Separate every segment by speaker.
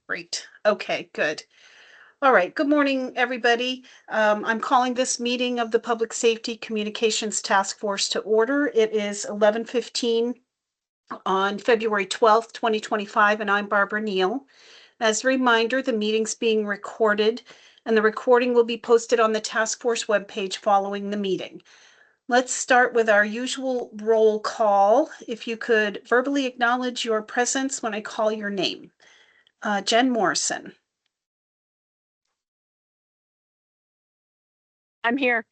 Speaker 1: Great. Okay, good. All right. Good morning, everybody. I'm calling this meeting of the Public Safety Communications Task Force to order. It is 11:15 on February 12th, 2025, and I'm Barbara Neal. As a reminder, the meeting's being recorded, and the recording will be posted on the task force webpage following the meeting. Let's start with our usual roll call. If you could verbally acknowledge your presence when I call your name. Jen Morrison.
Speaker 2: I'm here.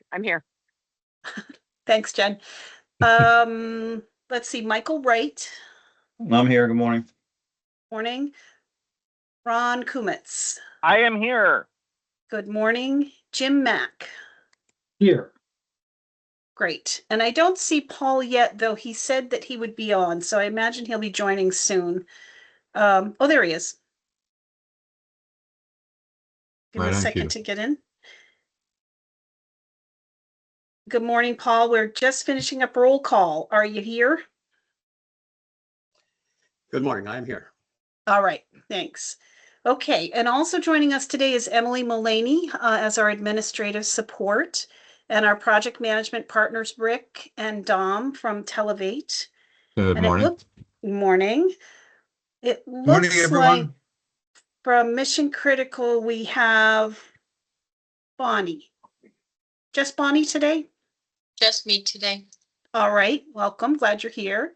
Speaker 1: Thanks, Jen. Let's see, Michael Wright.
Speaker 3: I'm here. Good morning.
Speaker 1: Morning. Ron Kumitz.
Speaker 4: I am here.
Speaker 1: Good morning. Jim Mack.
Speaker 3: Here.
Speaker 1: Great. And I don't see Paul yet, though he said that he would be on, so I imagine he'll be joining soon. Oh, there he is. Give him a second to get in. Good morning, Paul. We're just finishing up roll call. Are you here?
Speaker 5: Good morning. I'm here.
Speaker 1: All right. Thanks. Okay. And also joining us today is Emily Mullaney as our administrative support, and our project management partners, Rick and Dom from Televate.
Speaker 6: Good morning.
Speaker 1: Morning. It looks
Speaker 3: Morning, everyone.
Speaker 1: like from Mission Critical, we have Bonnie. Just Bonnie today?
Speaker 7: Just me today.
Speaker 1: All right. Welcome. Glad you're here.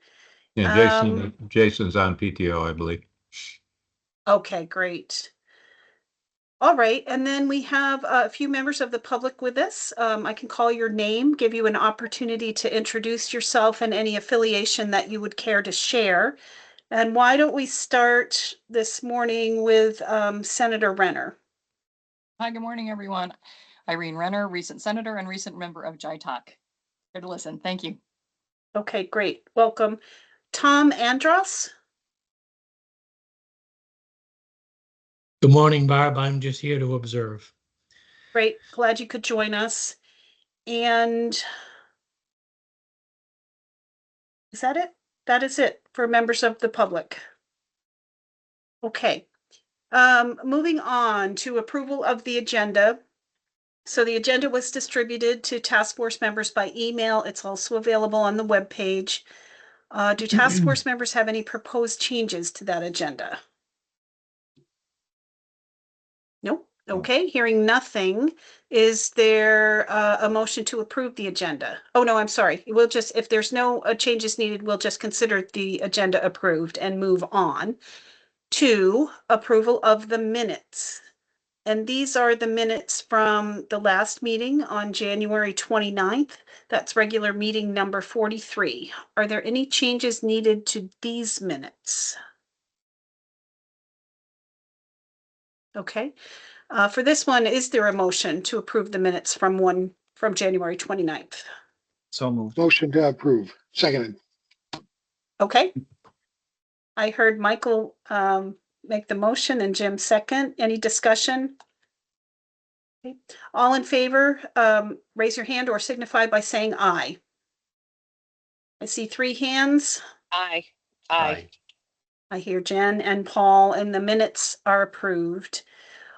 Speaker 6: Yeah, Jason's on PTO, I believe.
Speaker 1: Okay, great. All right, and then we have a few members of the public with us. I can call your name, give you an opportunity to introduce yourself and any affiliation that you would care to share. And why don't we start this morning with Senator Renner?
Speaker 8: Hi, good morning, everyone. Irene Renner, recent senator and recent member of JITOC. Here to listen. Thank you.
Speaker 1: Okay, great. Welcome. Tom Andros.
Speaker 9: Good morning, Barb. I'm just here to observe.
Speaker 1: Great. Glad you could join us. And is that it? That is it for members of the public. Okay. Moving on to approval of the agenda. So the agenda was distributed to task force members by email. It's also available on the webpage. Do task force members have any proposed changes to that agenda? Nope. Okay, hearing nothing. Is there a motion to approve the agenda? Oh, no, I'm sorry. We'll just, if there's no changes needed, we'll just consider the agenda approved and move on to approval of the minutes. And these are the minutes from the last meeting on January 29th. That's regular meeting number 43. Are there any changes needed to these minutes? Okay. For this one, is there a motion to approve the minutes from January 29th?
Speaker 3: So moved.
Speaker 5: Motion to approve. Seconded.
Speaker 1: Okay. I heard Michael make the motion and Jim second. Any discussion? Okay. All in favor, raise your hand or signify by saying aye. I see 3 hands.
Speaker 2: Aye.
Speaker 5: Aye.
Speaker 1: I hear Jen and Paul, and the minutes are approved.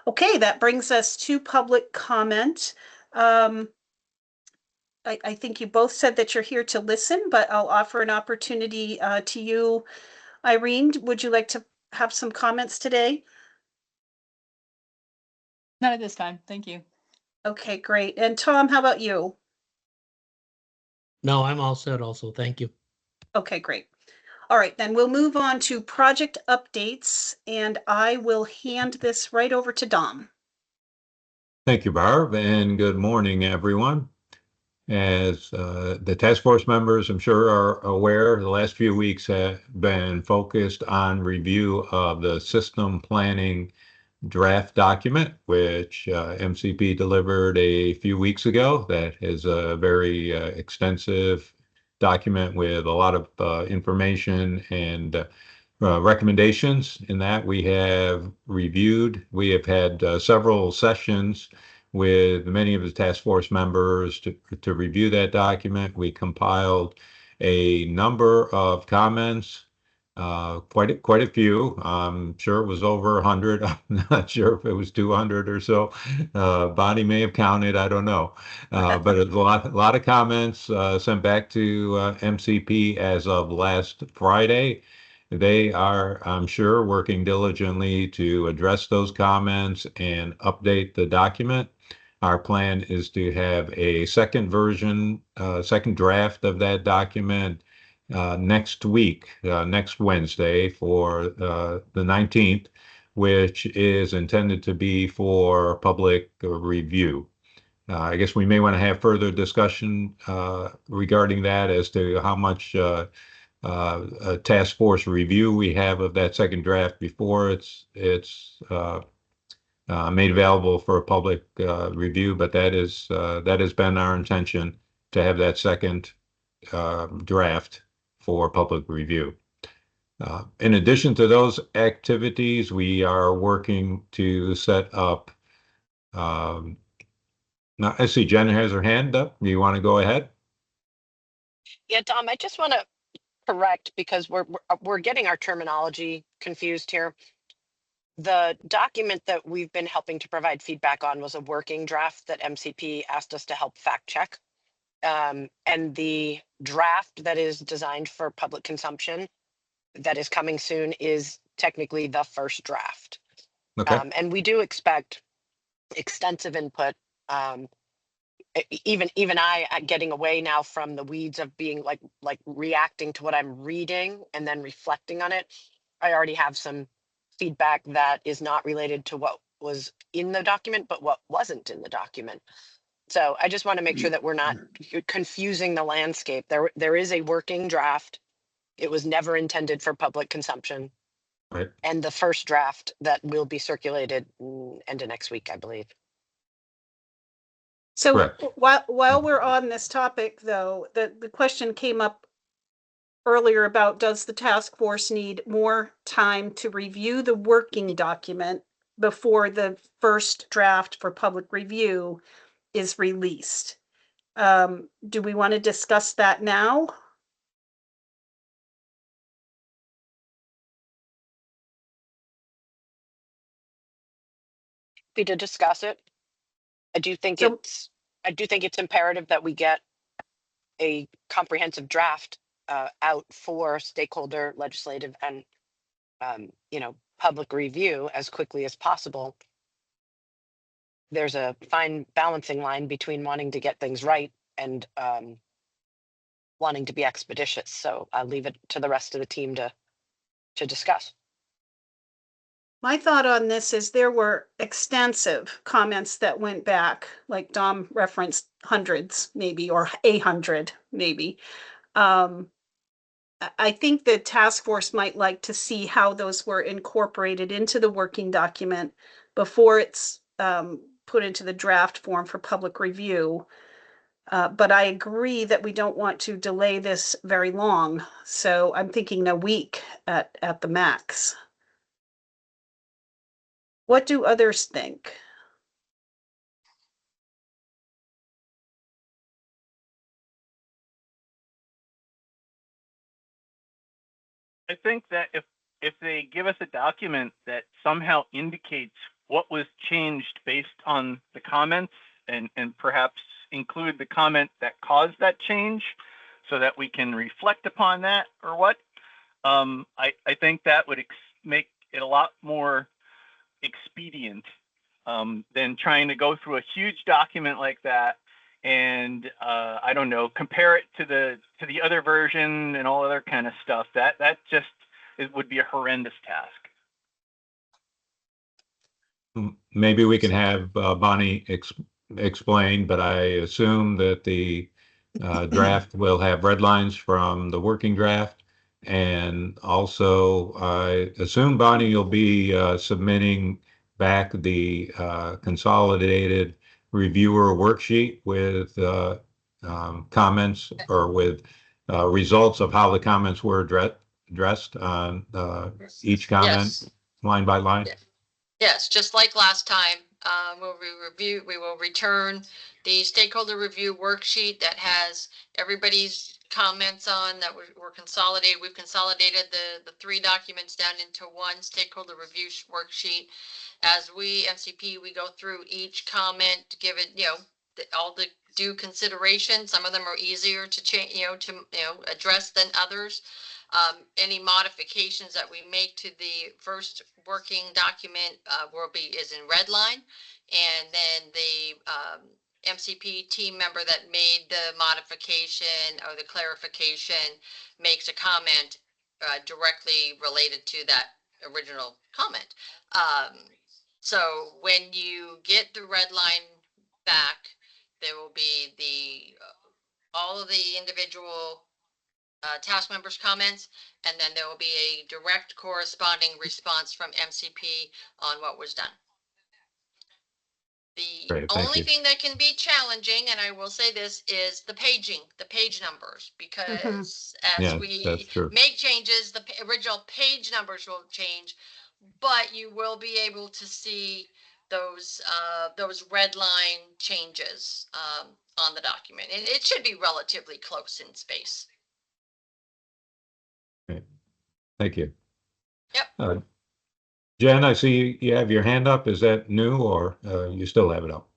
Speaker 1: Okay, that brings us to public comment. I think you both said that you're here to listen, but I'll offer an opportunity to you. Irene, would you like to have some comments today?
Speaker 8: Not at this time. Thank you.
Speaker 1: Okay, great. And Tom, how about you?
Speaker 9: No, I'm all set also. Thank you.
Speaker 1: Okay, great. All right, then we'll move on to project updates, and I will hand this right over to Dom.
Speaker 6: Thank you, Barb, and good morning, everyone. As the task force members, I'm sure, are aware, the last few weeks have been focused on review of the system planning draft document, which MCP delivered a few weeks ago. That is a very extensive document with a lot of information and recommendations in that we have reviewed. We have had several sessions with many of the task force members to review that document. We compiled a number of comments quite a few. I'm sure it was over 100. I'm not sure if it was 200 or so. Bonnie may have counted. I don't know. But it was a lot of comments sent back to MCP as of last Friday. They are, I'm sure, working diligently to address those comments and update the document. Our plan is to have a second version, second draft of that document next week, next Wednesday for the 19th, which is intended to be for public review. I guess we may want to have further discussion regarding that as to how much a task force review we have of that second draft before it's made available for a public review. But that has been our intention to have that second draft for public review. In addition to those activities, we are working to set up. Now, I see Jen has her hand up. Do you want to go ahead?
Speaker 2: Yeah, Tom, I just want to correct because we're getting our terminology confused here. The document that we've been helping to provide feedback on was a working draft that MCP asked us to help fact check. And the draft that is designed for public consumption that is coming soon is technically the first draft.
Speaker 6: Okay.
Speaker 2: And we do expect extensive input. Even I getting away now from the weeds of being like reacting to what I'm reading and then reflecting on it. I already have some feedback that is not related to what was in the document, but what wasn't in the document. So I just want to make sure that we're not confusing the landscape. There is a working draft. It was never intended for public consumption.
Speaker 6: Right.
Speaker 2: And the first draft that will be circulated end of next week, I believe.
Speaker 1: So
Speaker 6: Correct.
Speaker 1: while we're on this topic, though, the question came up earlier about, does the task force need more time to review the working document before the first draft for public review is released? Do we want to discuss that now?
Speaker 2: To discuss it. I do think it's imperative that we get a comprehensive draft out for stakeholder, legislative, and public review as quickly as possible. There's a fine balancing line between wanting to get things right and wanting to be expeditious. So I'll leave it to the rest of the team to discuss.
Speaker 1: My thought on this is there were extensive comments that went back, like Dom referenced hundreds, maybe, or 100, maybe. I think the task force might like to see how those were incorporated into the working document before it's put into the draft form for public review. But I agree that we don't want to delay this very long. So I'm thinking a week at the max. What do others think?
Speaker 4: I think that if they give us a document that somehow indicates what was changed based on the comments and perhaps include the comment that caused that change so that we can reflect upon that or what, I think that would make it a lot more expedient than trying to go through a huge document like that and I don't know, compare it to the other version and all other kind of stuff. That just would be a horrendous task.
Speaker 6: Maybe we can have Bonnie explain, but I assume that the draft will have red lines from the working draft. And also, I assume, Bonnie, you'll be submitting back the consolidated reviewer worksheet with comments or with results of how the comments were addressed on each comment,
Speaker 7: Yes.
Speaker 6: line by line.
Speaker 7: Yeah. Yes, just like last time, we will return the stakeholder review worksheet that has everybody's comments on that were consolidated. We've consolidated the three documents down into one stakeholder review worksheet. As we, MCP, we go through each comment to give it, all the due consideration. Some of them are easier to change, address than others. Any modifications that we make to the first working document is in red line, and then the MCP team member that made the modification or the clarification makes a comment directly related to that original comment. So when you get the red line back, there will be all of the individual task members' comments, and then there will be a direct corresponding response from MCP on what was done. The
Speaker 6: Great, thank
Speaker 7: only
Speaker 6: you.
Speaker 7: thing that can be challenging, and I will say this, is the page numbers, because as
Speaker 6: Yes,
Speaker 7: we
Speaker 6: that's true.
Speaker 7: make changes, the original page numbers will change, but you will be able to see those red line changes on the document. And it should be relatively close in space.
Speaker 6: Thank you.
Speaker 7: Yep.
Speaker 6: Jen, I see you have your hand up. Is that new or you still have it up?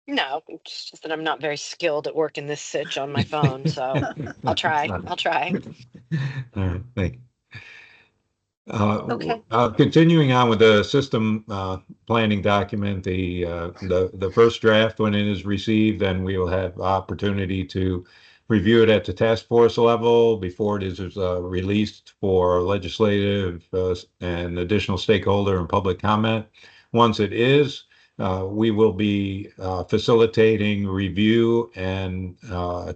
Speaker 2: No, it's just that I'm not very skilled at working this sitch on my phone, so I'll try. I'll try.
Speaker 6: All right, thank you.
Speaker 1: Okay.
Speaker 6: Continuing on with the system planning document, the first draft, when it is received, then we will have opportunity to review it at the task force level before it is released for legislative and additional stakeholder and public comment. Once it is, we will be facilitating review and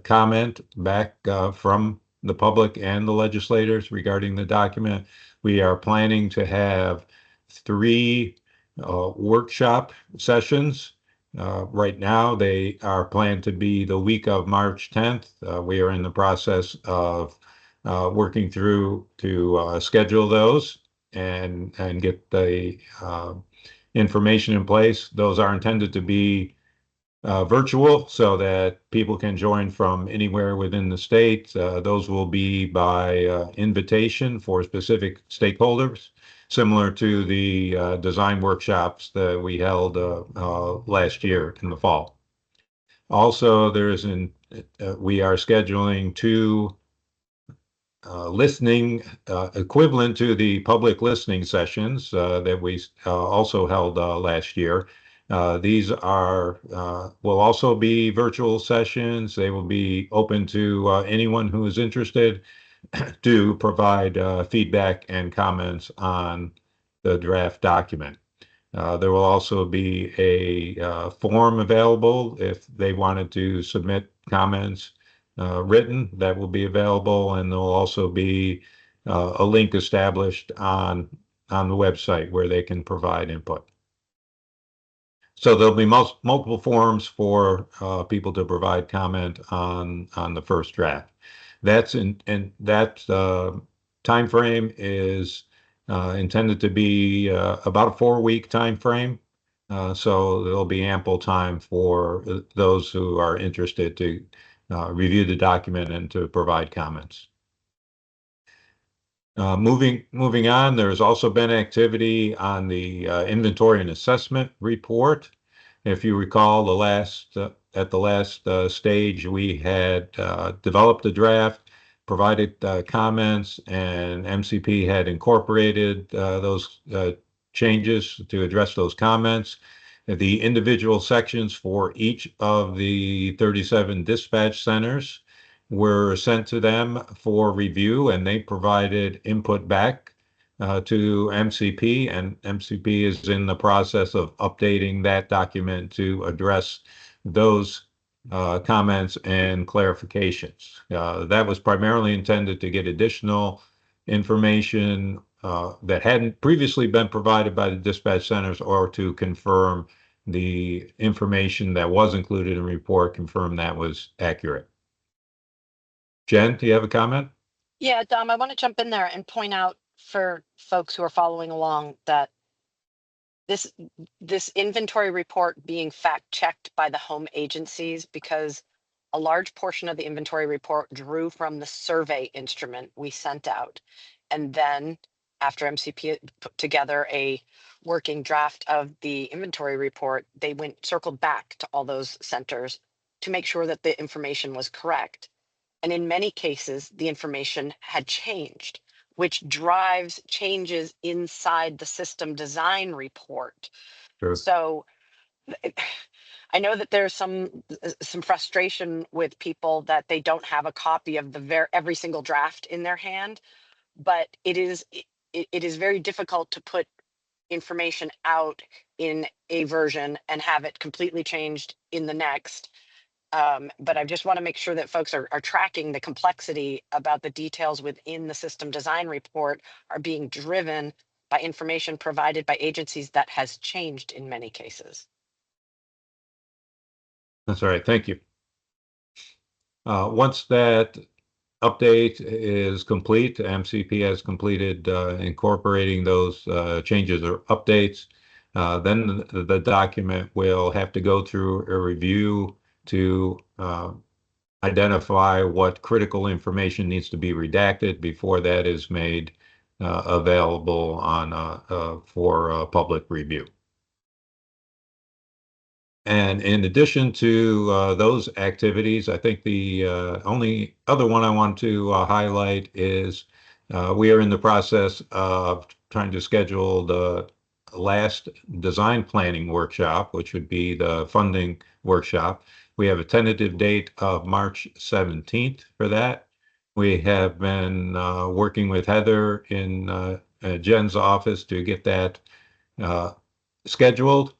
Speaker 6: comment back from the public and the legislators regarding the document. We are planning to have 3 workshop sessions. Right now, they are planned to be the week of March 10th. We are in the process of working through to schedule those and get the information in place. Those are intended to be virtual so that people can join from anywhere within the state. Those will be by invitation for specific stakeholders, similar to the design workshops that we held last year in the fall. Also, we are scheduling 2 listening equivalent to the public listening sessions that we also held last year. These will also be virtual sessions. They will be open to anyone who is interested to provide feedback and comments on the draft document. There will also be a form available if they wanted to submit comments written, that will be available, and there will also be a link established on the website where they can provide input. So there'll be multiple forms for people to provide comment on the first draft. That time frame is intended to be about a 4-week time frame. So there'll be ample time for those who are interested to review the document and to provide comments. Moving on, there's also been activity on the inventory and assessment report. If you recall, at the last stage, we had developed a draft, provided comments, and MCP had incorporated those changes to address those comments. The individual sections for each of the 37 dispatch centers were sent to them for review, and they provided input back to MCP, and MCP is in the process of updating that document to address those comments and clarifications. That was primarily intended to get additional information that hadn't previously been provided by the dispatch centers, or to confirm the information that was included in the report, confirm that was accurate. Jen, do you have a comment?
Speaker 2: Yeah, Dom, I want to jump in there and point out for folks who are following along that this inventory report being fact checked by the home agencies, because a large portion of the inventory report drew from the survey instrument we sent out. And then after MCP put together a working draft of the inventory report, they circled back to all those centers to make sure that the information was correct. And in many cases, the information had changed, which drives changes inside the system design report.
Speaker 6: Sure.
Speaker 2: So I know that there's some frustration with people that they don't have a copy of every single draft in their hand, but it is very difficult to put information out in a version and have it completely changed in the next. But I just want to make sure that folks are tracking the complexity about the details within the system design report are being driven by information provided by agencies that has changed in many cases.
Speaker 6: That's all right. Thank you. Once that update is complete, MCP has completed incorporating those changes or updates, then the document will have to go through a review to identify what critical information needs to be redacted before that is made available for public review. And in addition to those activities, I think the only other one I want to highlight is we are in the process of trying to schedule the last design planning workshop, which would be the funding workshop. We have a tentative date of March 17th for that. We have been working with Heather in Jen's office to get that scheduled.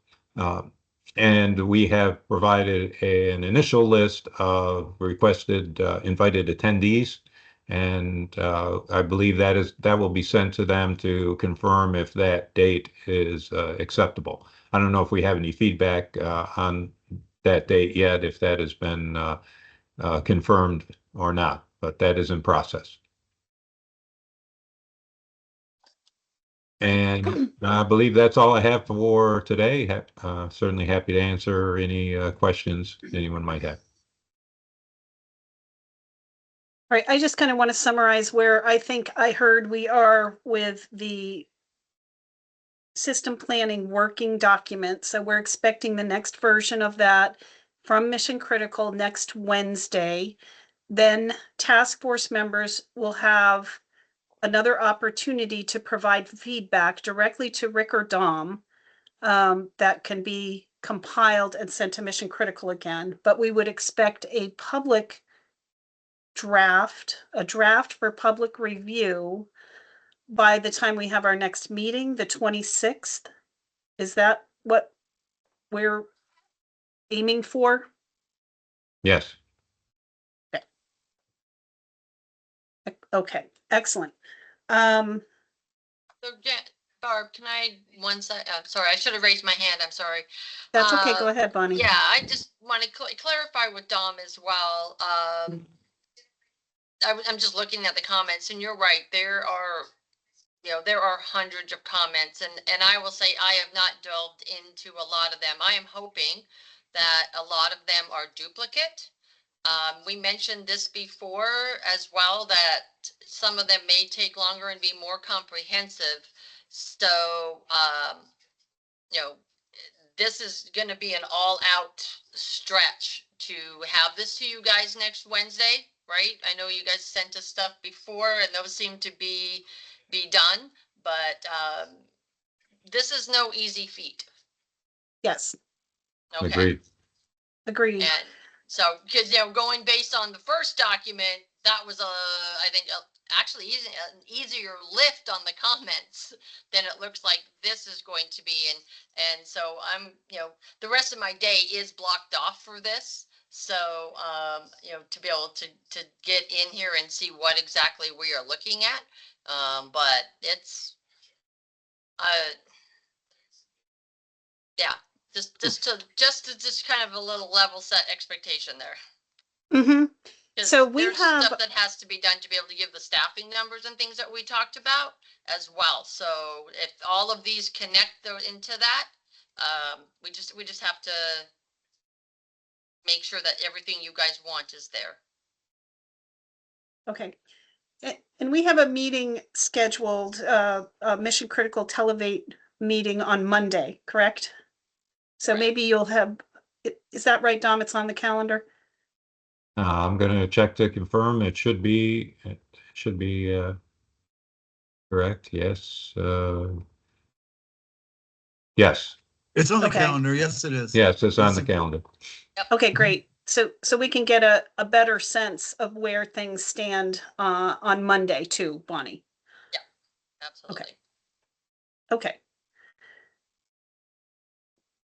Speaker 6: And we have provided an initial list of requested invited attendees. And I believe that will be sent to them to confirm if that date is acceptable. I don't know if we have any feedback on that date yet, if that has been confirmed or not, but that is in process. And I believe that's all I have for today. Certainly happy to answer any questions anyone might have.
Speaker 1: All right, I just kind of want to summarize where I think I heard we are with the system planning working document. So we're expecting the next version of that from Mission Critical next Wednesday. Then task force members will have another opportunity to provide feedback directly to Rick or Dom that can be compiled and sent to Mission Critical again. But we would expect a draft for public review by the time we have our next meeting, the 26th. Is that what we're aiming for?
Speaker 6: Yes.
Speaker 1: Okay, excellent.
Speaker 7: So Barb, can I sorry, I should have raised my hand. I'm sorry.
Speaker 1: That's okay. Go ahead, Bonnie.
Speaker 7: Yeah, I just want to clarify with Dom as well. I'm just looking at the comments, and you're right. There are hundreds of comments, and I will say I have not delved into a lot of them. I am hoping that a lot of them are duplicate. We mentioned this before as well, that some of them may take longer and be more comprehensive. So, this is going to be an all-out stretch to have this to you guys next Wednesday, right? I know you guys sent us stuff before, and those seem to be done, but this is no easy feat.
Speaker 1: Yes.
Speaker 7: Okay.
Speaker 6: Agreed.
Speaker 7: And so, because going based on the first document, that was I think actually an easier lift on the comments than it looks like this is going to be. And so I'm the rest of my day is blocked off for this. So to be able to get in here and see what exactly we are looking at. But it's yeah, just kind of a little level set expectation there.
Speaker 1: Mm-hmm. So
Speaker 7: there's stuff that has to be done to be able to give the staffing numbers and things that we talked about as well. So if all of these connect into that, we just have to make sure that everything you guys want is there.
Speaker 1: Okay. And we have a meeting scheduled, a mission critical Televate meeting on Monday, correct? So
Speaker 7: Right.
Speaker 1: maybe you'll have, is that right, Dom? It's on the calendar?
Speaker 6: I'm gonna check to confirm. It should be correct. Yes. Yes.
Speaker 10: It's on the
Speaker 1: Okay.
Speaker 10: calendar. Yes, it is.
Speaker 6: Yes, it's on the
Speaker 10: It's-
Speaker 6: calendar.
Speaker 1: Okay, great. So we can get a better sense of where things stand on Monday too, Bonnie.
Speaker 7: Absolutely.
Speaker 1: Okay.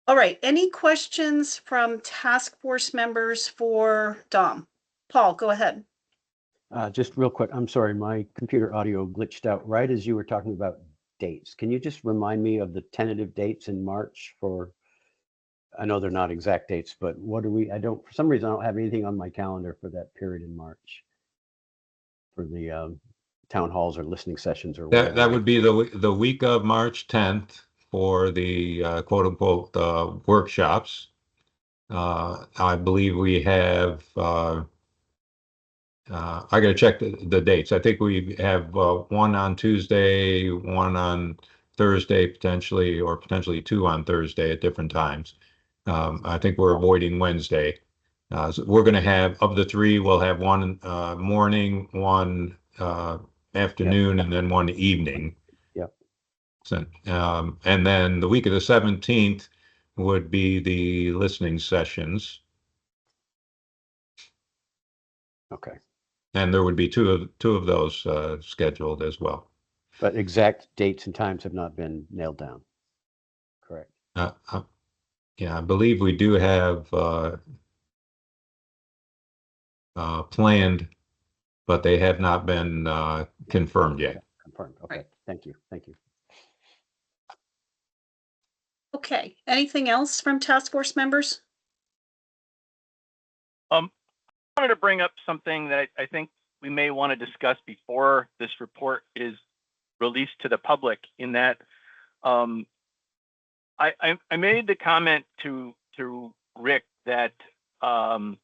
Speaker 1: All right, any questions from task force members for Dom? Paul, go ahead.
Speaker 11: Just real quick, I'm sorry, my computer audio glitched out right as you were talking about dates. Can you just remind me of the tentative dates in March for, I know they're not exact dates, but what do we, I don't, for some reason, I don't have anything on my calendar for that period in March for the town halls or listening sessions or whatever.
Speaker 6: That would be the week of March 10th for the quote unquote workshops. I believe we have I gotta check the dates. I think we have one on Tuesday, one on Thursday potentially, or potentially two on Thursday at different times. I think we're avoiding Wednesday. So we're gonna have, of the three, we'll have one morning, one afternoon, and then one evening.
Speaker 11: Yep.
Speaker 6: So, and then the week of the 17th would be the listening sessions,
Speaker 11: Okay,
Speaker 6: and there would be two of those scheduled as well.
Speaker 11: but exact dates and times have not been nailed down, correct?
Speaker 6: Yeah, I believe we do have planned, but they have not been confirmed yet.
Speaker 11: Confirmed, okay,
Speaker 1: Right.
Speaker 11: thank you, thank you.
Speaker 1: Okay, anything else from task force members?
Speaker 4: I wanted to bring up something that I think we may want to discuss before this report is released to the public, in that I made the comment to Rick that I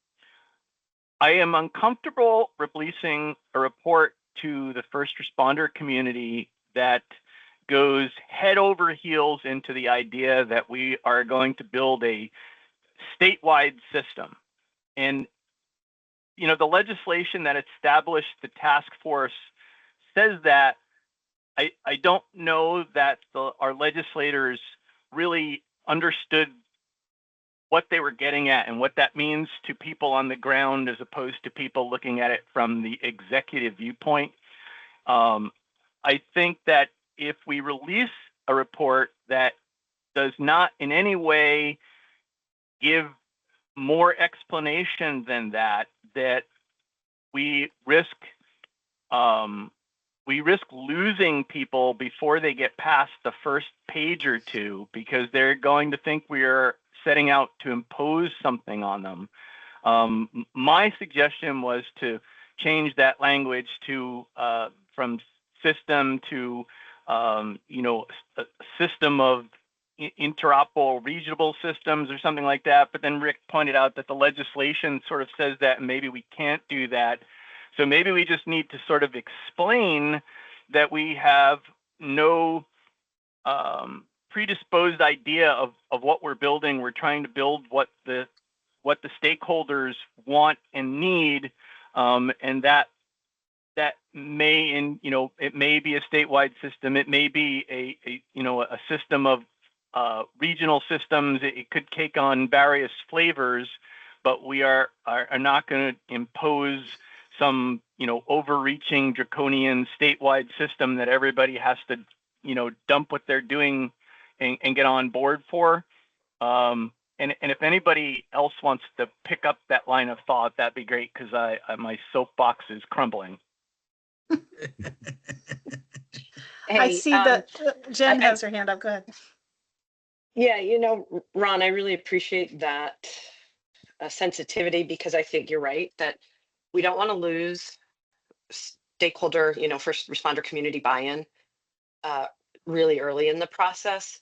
Speaker 4: am uncomfortable releasing a report to the first responder community that goes head over heels into the idea that we are going to build a statewide system. And, you know, the legislation that established the task force says that. I don't know that our legislators really understood what they were getting at and what that means to people on the ground, as opposed to people looking at it from the executive viewpoint. I think that if we release a report that does not in any way give more explanation than that, that we risk losing people before they get past the first page or two, because they're going to think we are setting out to impose something on them. My suggestion was to change that language to from system to a system of interoperable regional systems or something like that. But then Rick pointed out that the legislation sort of says that, and maybe we can't do that. So maybe we just need to sort of explain that we have no predisposed idea of what we're building. We're trying to build what the stakeholders want and need, and that may, it may be a statewide system. It may be a system of regional systems. It could take on various flavors, but we are not going to impose some overreaching draconian statewide system that everybody has to dump what they're doing and get on board for. And if anybody else wants to pick up that line of thought, that'd be great, because my soapbox is crumbling.
Speaker 1: I see that Jen has her hand up. Go ahead.
Speaker 2: Yeah, Ron, I really appreciate that sensitivity, because I think you're right that we don't want to lose stakeholder, first responder community buy-in really early in the process.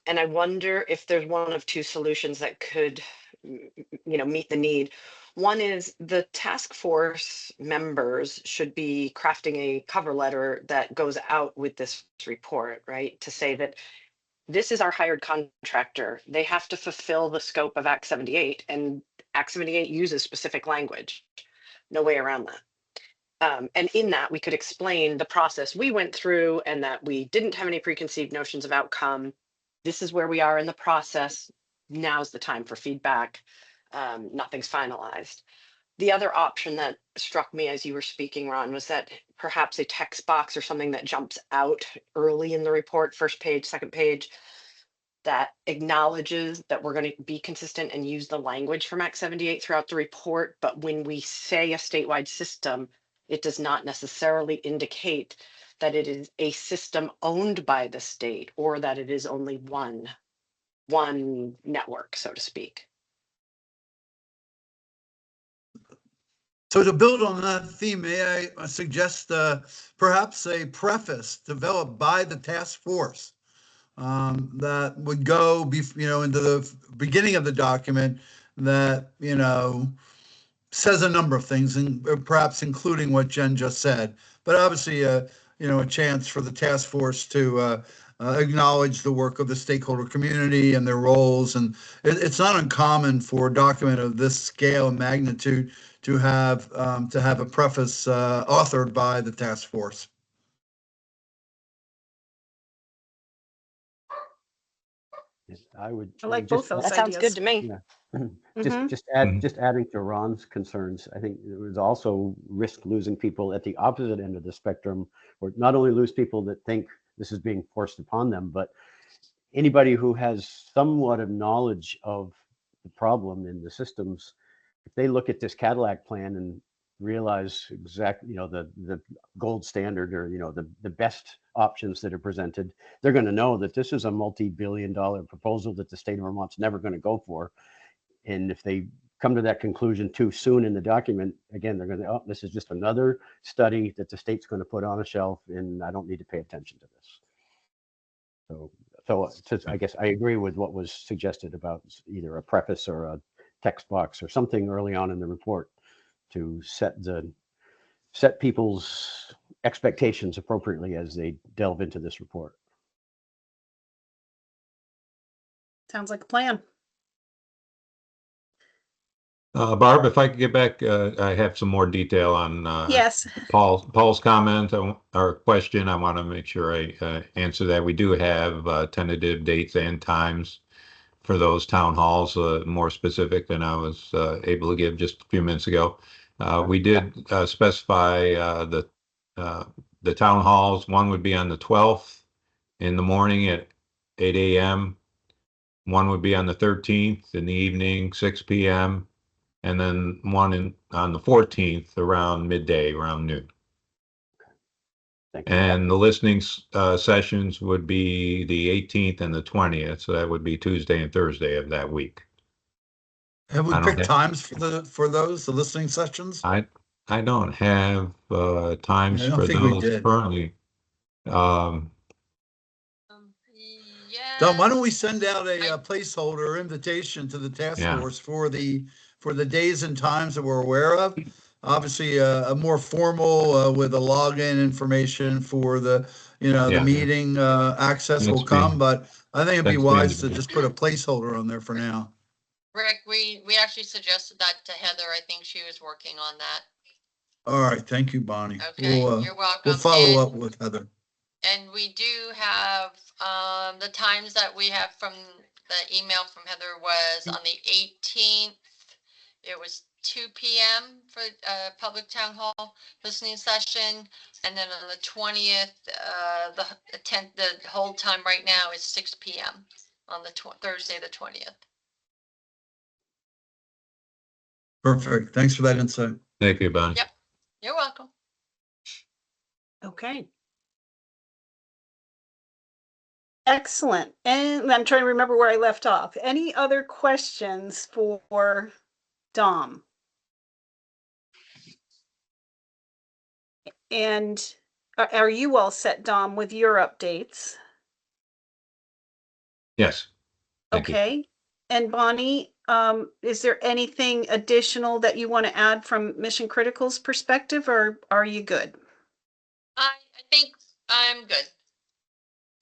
Speaker 2: And I wonder if there's one of two solutions that could meet the need. One is the task force members should be crafting a cover letter that goes out with this report, right? To say that this is our hired contractor. They have to fulfill the scope of Act 78, and Act 78 uses specific language. No way around that. And in that, we could explain the process we went through and that we didn't have any preconceived notions of outcome. This is where we are in the process. Now's the time for feedback. Nothing's finalized. The other option that struck me as you were speaking, Ron, was that perhaps a text box or something that jumps out early in the report, first page, second page, that acknowledges that we're going to be consistent and use the language from Act 78 throughout the report. But when we say a statewide system, it does not necessarily indicate that it is a system owned by the state or that it is only one network, so to speak.
Speaker 10: So to build on that theme, may I suggest perhaps a preface developed by the task force that would go, into the beginning of the document that, says a number of things, and perhaps including what Jen just said, but obviously, a chance for the task force to acknowledge the work of the stakeholder community and their roles. And it's not uncommon for a document of this scale and magnitude to have a preface authored by the task force.
Speaker 11: I would.
Speaker 1: I like
Speaker 11: just
Speaker 1: both those
Speaker 2: That sounds good
Speaker 1: ideas.
Speaker 2: to me.
Speaker 11: Yeah.
Speaker 1: Mhm.
Speaker 11: Just adding to Ron's concerns, I think there was also risk losing people at the opposite end of the spectrum, or not only lose people that think this is being forced upon them, but anybody who has somewhat of knowledge of the problem in the systems. If they look at this Cadillac plan and realize exactly, the gold standard, or, the best options that are presented, they're going to know that this is a multi-billion-dollar proposal that the state of Vermont's never going to go for. And if they come to that conclusion too soon in the document, again, they're going to, oh, this is just another study that the state's going to put on a shelf, and I don't need to pay attention to this. So I guess I agree with what was suggested about either a preface or a text box or something early on in the report to set people's expectations appropriately as they delve into this report.
Speaker 1: Sounds like a plan.
Speaker 6: Barb, if I could get back, I have some more detail on
Speaker 1: Yes.
Speaker 6: Paul's comment or question. I want to make sure I answer that. We do have tentative dates and times for those town halls, more specific than I was able to give just a few minutes ago. We did specify the town halls. One would be on the 12th in the morning at 8 a.m. One would be on the 13th in the evening, 6 p.m. And then one on the 14th around midday, around noon.
Speaker 11: Thank you.
Speaker 6: And the listening sessions would be the 18th and the 20th. So that would be Tuesday and Thursday of that week.
Speaker 10: Have we picked times for those, the listening sessions?
Speaker 6: I don't have times for those currently.
Speaker 7: Yeah.
Speaker 10: Don, why don't we send out a placeholder invitation to the task force for the days and times that we're aware of? Obviously, a more formal with a login information for the meeting access will come, but I think it'd be wise to just put a placeholder on there for now.
Speaker 7: Rick, we actually suggested that to Heather. I think she was working on that.
Speaker 10: All right, thank you, Bonnie.
Speaker 7: Okay, you're welcome.
Speaker 10: We'll follow up with Heather.
Speaker 7: And we do have the times that we have from the email from Heather was on the 18th. It was 2 p.m. for public town hall listening session, and then on the 20th, the whole time right now is 6 p.m. on the Thursday the 20th.
Speaker 10: Perfect. Thanks for that insight.
Speaker 6: Thank you, Bonnie.
Speaker 7: Yep, you're welcome.
Speaker 1: Okay. Excellent. And I'm trying to remember where I left off. Any other questions for Dom? And are you all set, Dom, with your updates?
Speaker 6: Yes. Thank you.
Speaker 1: Okay. And Bonnie, Is there anything additional that you want to add from Mission Critical's perspective, or are you good?
Speaker 7: I think I'm good.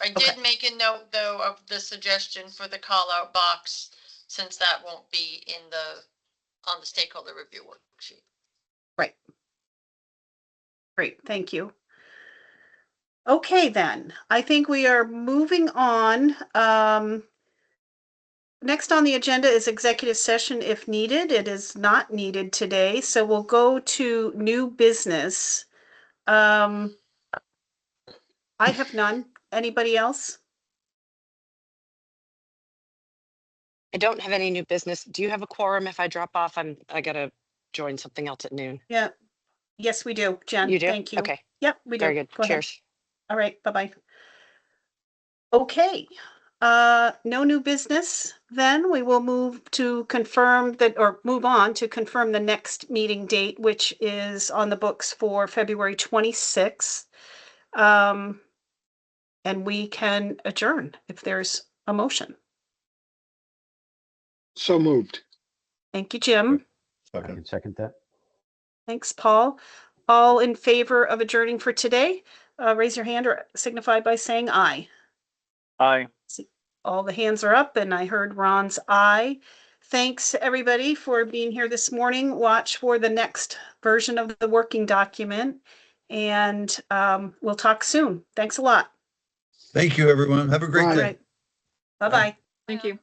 Speaker 7: I
Speaker 1: Okay.
Speaker 7: did make a note though of the suggestion for the call out box, since that won't be in on the stakeholder review worksheet.
Speaker 1: Right. Great, thank you. Okay, then, I think we are moving on. Next on the agenda is executive session if needed. It is not needed today, so we'll go to new business. I have none. Anybody else?
Speaker 2: I don't have any new business. Do you have a quorum if I drop off? I gotta join something else at noon.
Speaker 1: Yeah. Yes, we do, Jen.
Speaker 2: You do?
Speaker 1: Thank you.
Speaker 2: Okay,
Speaker 1: Yep, we do.
Speaker 2: very good.
Speaker 1: Go ahead.
Speaker 2: Cheers.
Speaker 1: All right, bye-bye. Okay, no new business. Then we will move to confirm that, or move on to confirm the next meeting date, which is on the books for February 26th. And we can adjourn if there's a motion.
Speaker 5: So moved.
Speaker 1: Thank you, Jim.
Speaker 11: I can second that.
Speaker 1: Thanks, Paul. All in favor of adjourning for today, raise your hand or signify by saying aye.
Speaker 4: Aye.
Speaker 1: All the hands are up and I heard Ron's aye. Thanks everybody for being here this morning. Watch for the next version of the working document and we'll talk soon. Thanks a lot.
Speaker 10: Thank you, everyone. Have a great
Speaker 5: Bye.
Speaker 10: day.
Speaker 1: All right. Bye-bye.
Speaker 8: Thank you.